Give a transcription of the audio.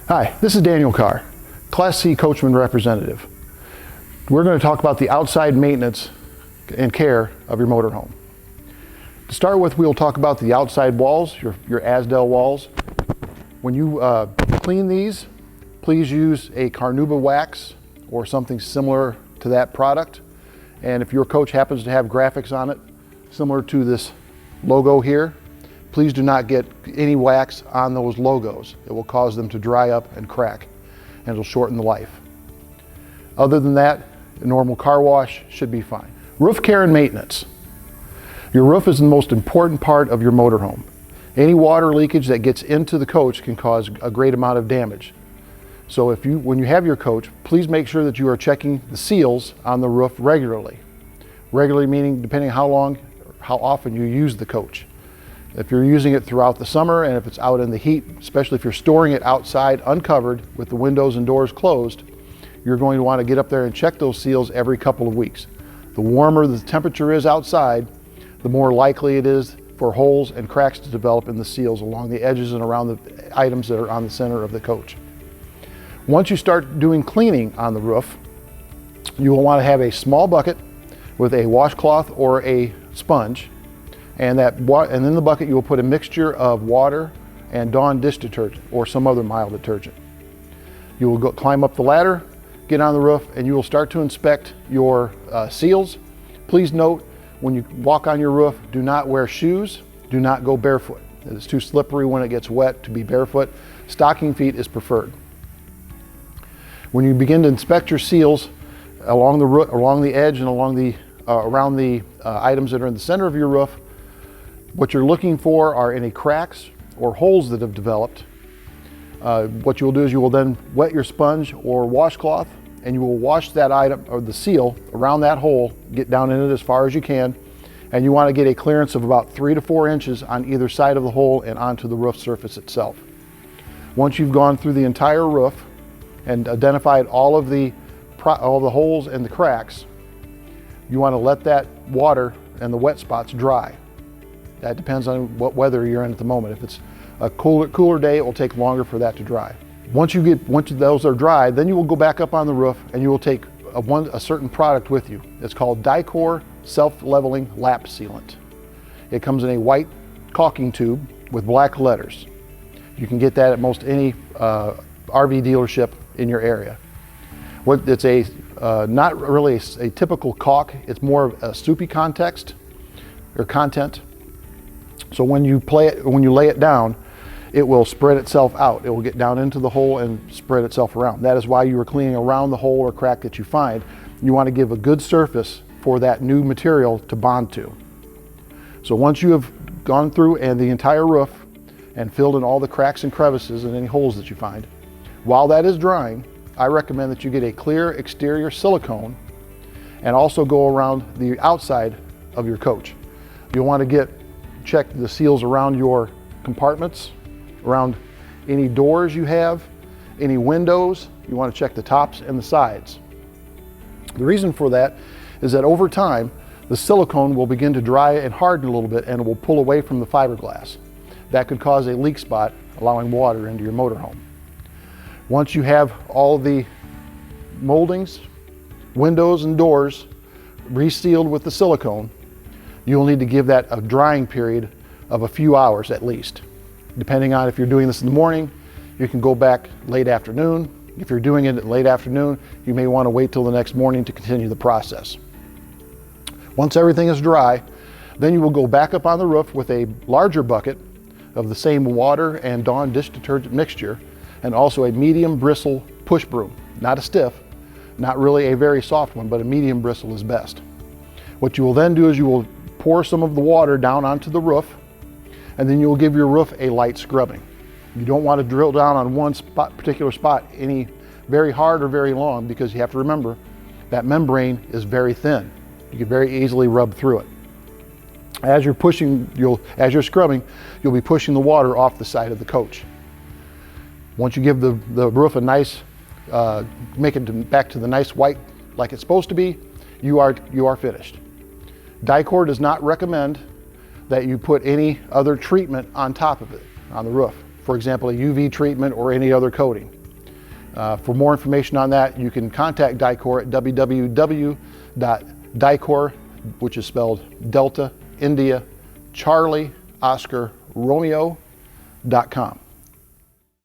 Hi, this is Daniel Carr, Class C Coachmen representative. We're going to talk about the outside maintenance and care of your motorhome. To start with, we'll talk about the outside walls, your Asdel walls. When you clean these, please use a Carnauba wax or something similar to that product. And if your coach happens to have graphics on it, similar to this logo here, please do not get any wax on those logos. It will cause them to dry up and crack, and it'll shorten the life. Other than that, a normal car wash should be fine. Roof care and maintenance. Your roof is the most important part of your motorhome. Any water leakage that gets into the coach can cause a great amount of damage. So when you have your coach, please make sure that you are checking the seals on the roof regularly. Regularly meaning depending how often you use the coach. If you're using it throughout the summer and if it's out in the heat, especially if you're storing it outside uncovered with the windows and doors closed, you're going to want to get up there and check those seals every couple of weeks. The warmer the temperature is outside, the more likely it is for holes and cracks to develop in the seals along the edges and around the items that are on the center of the coach. Once you start doing cleaning on the roof, you will want to have a small bucket with a washcloth or a sponge. And in the bucket you will put a mixture of water and Dawn dish detergent or some other mild detergent. You will climb up the ladder, get on the roof, and you will start to inspect your seals. Please note, when you walk on your roof, do not wear shoes, do not go barefoot. It is too slippery when it gets wet to be barefoot. Stocking feet is preferred. When you begin to inspect your seals along the edge and around the items that are in the center of your roof, what you're looking for are any cracks or holes that have developed. What you will do is you will then wet your sponge or washcloth and you will wash that item or the seal around that hole, get down in it as far as you can, and you want to get a clearance of about 3 to 4 inches on either side of the hole and onto the roof surface itself. Once you've gone through the entire roof and identified all the holes and the cracks, you want to let that water and the wet spots dry. That depends on what weather you're in at the moment. If it's a cooler day, it will take longer for that to dry. Once those are dry, then you will go back up on the roof and you will take a certain product with you. It's called Dicor Self-Leveling Lap Sealant. It comes in a white caulking tube with black letters. You can get that at most any RV dealership in your area. It's not really a typical caulk. It's more of a soupy content. So when you lay it down, it will spread itself out. It will get down into the hole and spread itself around. That is why you are cleaning around the hole or crack that you find. You want to give a good surface for that new material to bond to. So once you have gone through the entire roof and filled in all the cracks and crevices and any holes that you find, while that is drying, I recommend that you get a clear exterior silicone and also go around the outside of your coach. You'll want to check the seals around your compartments, around any doors you have, any windows. You want to check the tops and the sides. The reason for that is that over time, the silicone will begin to dry and harden a little bit and it will pull away from the fiberglass. That could cause a leak spot, allowing water into your motorhome. Once you have all the moldings, windows and doors resealed with the silicone, you'll need to give that a drying period of a few hours at least. Depending on if you're doing this in the morning, you can go back late afternoon. If you're doing it late afternoon, you may want to wait till the next morning to continue the process. Once everything is dry, then you will go back up on the roof with a larger bucket of the same water and Dawn dish detergent mixture, and also a medium bristle push broom. Not a stiff, not really a very soft one, but a medium bristle is best. What you will then do is you will pour some of the water down onto the roof, and then you will give your roof a light scrubbing. You don't want to drill down on one particular spot any very hard or very long, because you have to remember that membrane is very thin. You can very easily rub through it. As you're scrubbing, you'll be pushing the water off the side of the coach. Once you give the roof a nice, make it back to the nice white like it's supposed to be, you are finished. Dicor does not recommend that you put any other treatment on top of it, on the roof, for example, a UV treatment or any other coating. For more information on that, you can contact Dicor at www.dicor, which is spelled Delta, India, Charlie, Oscar, Romeo.com.